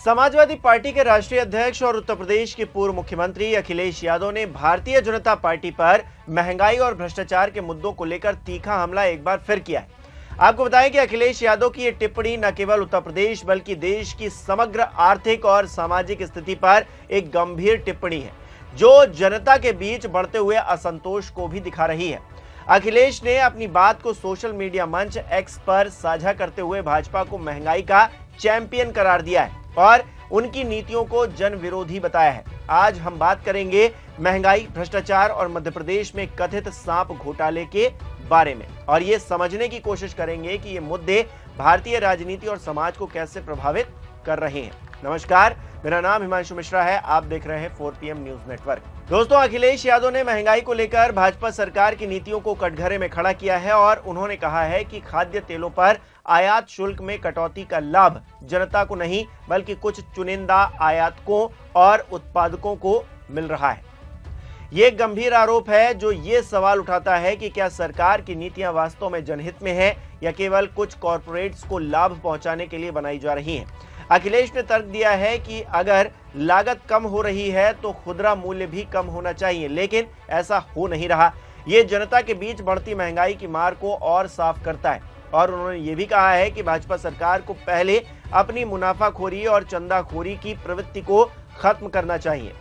Samajwadi party के राष्ट्रीय अध्यक्ष और उत्तर प्रदेश के पूर्व मुख्यमंत्री अखिलेश यादव ने भारतीय जनता पार्टी पर महंगाई और भ्रष्टाचार के मुद्दों को लेकर तीखा हमला एक बार फिर किया है। आपको बताएं कि अखिलेश यादव की ये टिप्पणी न केवल उत्तर प्रदेश बल्कि देश की समग्र आर्थिक और सामाजिक स्थिति पर एक गंभीर टिप्पणी है, जो जनता के बीच बढ़ते हुए असंतोष को भी दिखा रही है। अखिलेश ने अपनी बात को सोशल मीडिया मंच एक्स पर साझा करते हुए भाजपा को महंगाई का चैंपियन करार दिया है और उनकी नीतियों को जन विरोधी बताया है। आज हम बात करेंगे महंगाई, भ्रष्टाचार और मध्य प्रदेश में कथित सांप घोटाले के बारे में और ये समझने की कोशिश करेंगे कि ये मुद्दे भारतीय राजनीति और समाज को कैसे प्रभावित कर रहे हैं। नमस्कार, मेरा नाम हिमांशु मिश्रा है। आप देख रहे हैं 4PM न्यूज नेटवर्क। दोस्तों, अखिलेश यादव ने महंगाई को लेकर भाजपा सरकार की नीतियों को कटघरे में खड़ा किया है और उन्होंने कहा है कि खाद्य तेलों पर आयात शुल्क में कटौती का लाभ जनता को नहीं बल्कि कुछ चुनिंदा आयातकों और उत्पादकों को मिल रहा है। ये एक गंभीर आरोप है जो ये सवाल उठाता है कि क्या सरकार की नीतियां वास्तव में जनहित में है या केवल कुछ कॉरपोरेट्स को लाभ पहुंचाने के लिए बनाई जा रही हैं। अखिलेश ने तर्क दिया है कि अगर लागत कम हो रही है तो खुदरा मूल्य भी कम होना चाहिए, लेकिन ऐसा हो नहीं रहा। ये जनता के बीच बढ़ती महंगाई की मार को और साफ करता है और उन्होंने ये भी कहा है कि भाजपा सरकार को पहले अपनी मुनाफाखोरी और चंदाखोरी की प्रवृत्ति को खत्म करना चाहिए।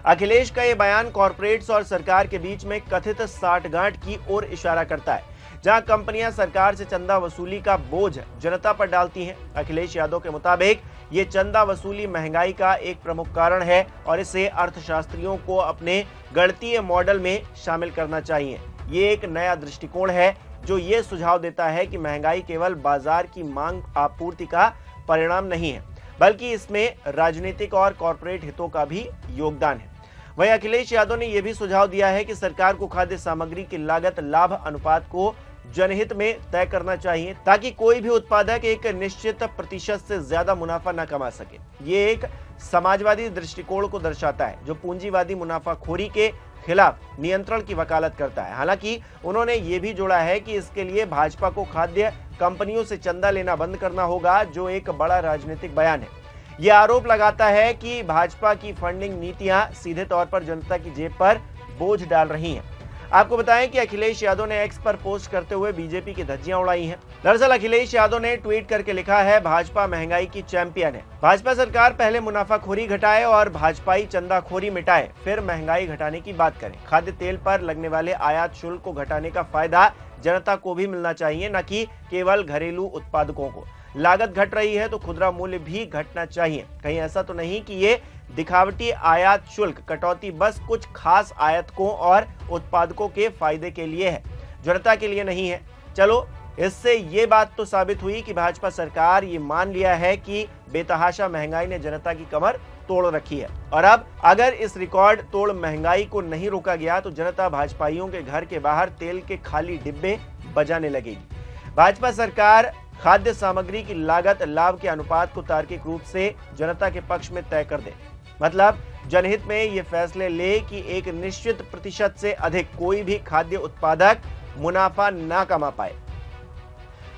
अखिलेश का यह बयान कॉरपोरेट्स और सरकार के बीच में कथित साठगांठ की ओर इशारा करता है, जहां कंपनियां सरकार से चंदा वसूली का बोझ जनता पर डालती हैं। अखिलेश यादव के मुताबिक ये चंदा वसूली महंगाई का एक प्रमुख कारण है और इसे अर्थशास्त्रियों को अपने गणितीय मॉडल में शामिल करना चाहिए। ये एक नया दृष्टिकोण है जो ये सुझाव देता है कि महंगाई केवल बाजार की मांग आपूर्ति का परिणाम नहीं है, बल्कि इसमें राजनीतिक और कॉरपोरेट हितों का भी योगदान है। वहीं अखिलेश यादव ने यह भी सुझाव दिया है कि सरकार को खाद्य सामग्री की लागत लाभ अनुपात को जनहित में तय करना चाहिए ताकि कोई भी उत्पादक एक निश्चित प्रतिशत से ज्यादा मुनाफा न कमा सके। ये एक समाजवादी दृष्टिकोण को दर्शाता है जो पूंजीवादी मुनाफाखोरी के खिलाफ नियंत्रण की वकालत करता है। हालांकि उन्होंने ये भी जोड़ा है कि इसके लिए भाजपा को खाद्य कंपनियों से चंदा लेना बंद करना होगा, जो एक बड़ा राजनीतिक बयान है। यह आरोप लगाता है कि भाजपा की फंडिंग नीतियां सीधे तौर पर जनता की जेब पर बोझ डाल रही हैं। आपको बताएं कि अखिलेश यादव ने एक्स पर पोस्ट करते हुए बीजेपी की धज्जियां उड़ाई हैं। दरअसल अखिलेश यादव ने ट्वीट करके लिखा है, भाजपा महंगाई की चैंपियन है। भाजपा सरकार पहले मुनाफाखोरी घटाए और भाजपाई चंदाखोरी मिटाए, फिर महंगाई घटाने की बात करें। खाद्य तेल पर लगने वाले आयात शुल्क को घटाने का फायदा जनता को भी मिलना चाहिए, न कि केवल घरेलू उत्पादकों को। लागत घट रही है तो खुदरा मूल्य भी घटना चाहिए। कहीं ऐसा तो नहीं कि ये दिखावटी आयात शुल्क कटौती बस कुछ खास आयातकों और उत्पादकों के फायदे के लिए है, जनता के लिए नहीं है। चलो, इससे ये बात तो साबित हुई कि भाजपा सरकार ये मान लिया है कि बेतहाशा महंगाई ने जनता की कमर तोड़ रखी है और अब अगर इस रिकॉर्ड तोड़ महंगाई को नहीं रोका गया तो जनता भाजपाइयों के घर के बाहर तेल के खाली डिब्बे बजाने लगेगी। भाजपा सरकार खाद्य सामग्री की लागत लाभ के अनुपात को तार्किक रूप से जनता के पक्ष में तय कर दे, मतलब जनहित में ये फैसले ले कि एक निश्चित प्रतिशत से अधिक कोई भी खाद्य उत्पादक मुनाफा ना कमा पाए।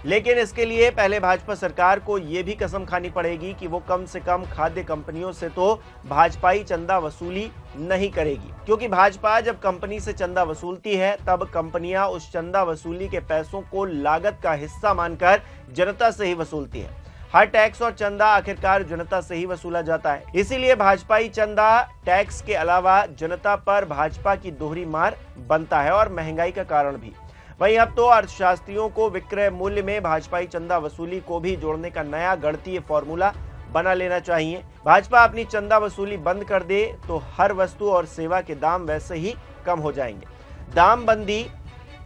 लेकिन इसके लिए पहले भाजपा सरकार को यह भी कसम खानी पड़ेगी कि वो कम से कम खाद्य कंपनियों से तो भाजपाई चंदा वसूली नहीं करेगी, क्योंकि भाजपा जब कंपनी से चंदा वसूलती है तब कंपनियां उस चंदा वसूली के पैसों को लागत का हिस्सा मानकर जनता से ही वसूलती है। हर टैक्स और चंदा आखिरकार जनता से ही वसूला जाता है, इसीलिए भाजपाई चंदा टैक्स के अलावा जनता पर भाजपा की दोहरी मार बनता है और महंगाई का कारण भी। वहीं अब तो अर्थशास्त्रियों को विक्रय मूल्य में भाजपाई चंदा वसूली को भी जोड़ने का नया गणितीय फॉर्मूला बना लेना चाहिए। भाजपा अपनी चंदा वसूली बंद कर दे तो हर वस्तु और सेवा के दाम वैसे ही कम हो जाएंगे। दाम बंदी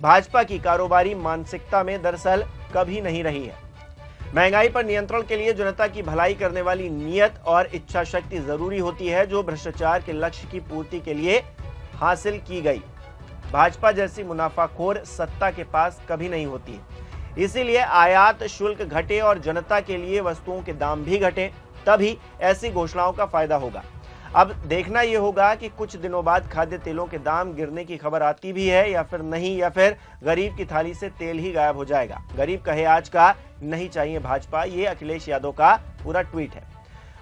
भाजपा की कारोबारी मानसिकता में दरअसल कभी नहीं रही है। महंगाई पर नियंत्रण के लिए जनता की भलाई करने वाली नीयत और इच्छा शक्ति जरूरी होती है, जो भ्रष्टाचार के लक्ष्य की पूर्ति के लिए हासिल की गई। भाजपा जैसी मुनाफाखोर सत्ता के पास कभी नहीं होती है। इसीलिए आयात शुल्क घटे और जनता के लिए वस्तुओं के दाम भी घटे, तभी ऐसी घोषणाओं का फायदा होगा। अब देखना यह होगा कि कुछ दिनों बाद खाद्य तेलों के दाम गिरने की खबर आती भी है या फिर नहीं, या फिर गरीब की थाली से तेल ही गायब हो जाएगा। गरीब कहे आज का नहीं चाहिए भाजपा, ये अखिलेश यादव का पूरा ट्वीट है।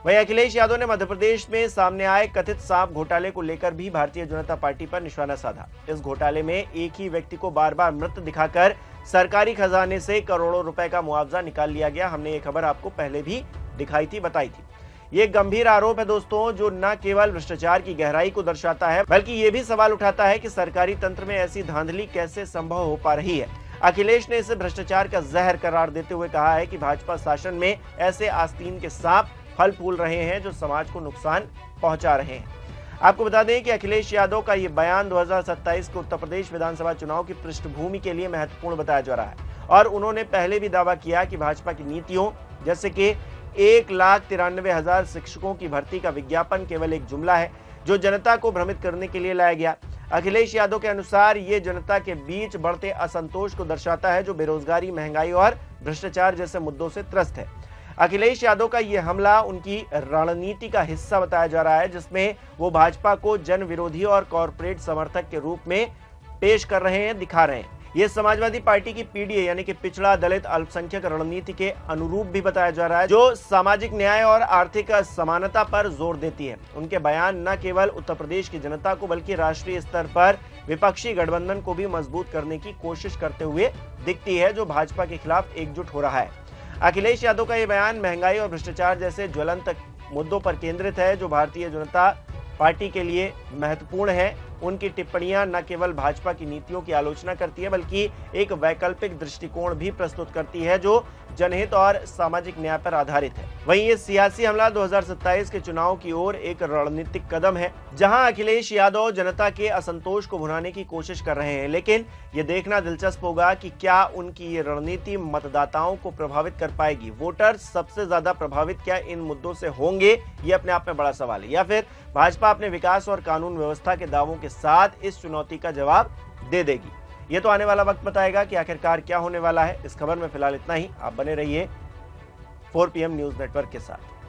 वहीं अखिलेश यादव ने मध्य प्रदेश में सामने आए कथित सांप घोटाले को लेकर भी भारतीय जनता पार्टी पर निशाना साधा। इस घोटाले में एक ही व्यक्ति को बार बार मृत दिखाकर सरकारी खजाने से करोड़ों रुपए का मुआवजा निकाल लिया गया। हमने ये खबर आपको पहले भी दिखाई थी, बताई थी। ये गंभीर आरोप है दोस्तों, जो न केवल भ्रष्टाचार की गहराई को दर्शाता है बल्कि ये भी सवाल उठाता है कि सरकारी तंत्र में ऐसी धांधली कैसे संभव हो पा रही है। अखिलेश ने इसे भ्रष्टाचार का जहर करार देते हुए कहा है कि भाजपा शासन में ऐसे आस्तीन के सांप फल फूल रहे हैं जो समाज को नुकसान पहुंचा रहे हैं। आपको बता दें कि अखिलेश यादव का ये बयान 2027 के उत्तर प्रदेश विधानसभा चुनाव की पृष्ठभूमि के लिए महत्वपूर्ण बताया जा रहा है और उन्होंने पहले भी दावा किया कि भाजपा की नीतियों जैसे कि 1,93,000 शिक्षकों की भर्ती का विज्ञापन केवल एक जुमला है जो जनता को भ्रमित करने के लिए लाया गया। अखिलेश यादव के अनुसार ये जनता के बीच बढ़ते असंतोष को दर्शाता है जो बेरोजगारी, महंगाई और भ्रष्टाचार जैसे मुद्दों से त्रस्त है। अखिलेश यादव का ये हमला उनकी रणनीति का हिस्सा बताया जा रहा है जिसमें वो भाजपा को जन विरोधी और कॉरपोरेट समर्थक के रूप में पेश कर रहे हैं, दिखा रहे हैं। ये समाजवादी पार्टी की पीडीए यानी कि पिछड़ा दलित अल्पसंख्यक रणनीति के अनुरूप भी बताया जा रहा है जो सामाजिक न्याय और आर्थिक समानता पर जोर देती है। उनके बयान न केवल उत्तर प्रदेश की जनता को बल्कि राष्ट्रीय स्तर पर विपक्षी गठबंधन को भी मजबूत करने की कोशिश करते हुए दिखती है जो भाजपा के खिलाफ एकजुट हो रहा है। अखिलेश यादव का ये बयान महंगाई और भ्रष्टाचार जैसे ज्वलंत मुद्दों पर केंद्रित है जो भारतीय जनता पार्टी के लिए महत्वपूर्ण है। उनकी टिप्पणियां न केवल भाजपा की नीतियों की आलोचना करती है बल्कि एक वैकल्पिक दृष्टिकोण भी प्रस्तुत करती है जो जनहित और सामाजिक न्याय पर आधारित है। वहीं ये सियासी हमला 2027 के चुनाव की ओर एक रणनीतिक कदम है जहां अखिलेश यादव जनता के असंतोष को भुनाने की कोशिश कर रहे हैं, लेकिन ये देखना दिलचस्प होगा कि क्या उनकी ये रणनीति मतदाताओं को प्रभावित कर पाएगी। वोटर सबसे ज्यादा प्रभावित क्या इन मुद्दों से होंगे, ये अपने आप में बड़ा सवाल है, या फिर भाजपा अपने विकास और कानून व्यवस्था के दावों के साथ इस चुनौती का जवाब दे देगी। ये तो आने वाला वक्त बताएगा कि आखिरकार क्या होने वाला है। इस खबर में फिलहाल इतना ही। आप बने रहिए 4 PM न्यूज नेटवर्क के साथ।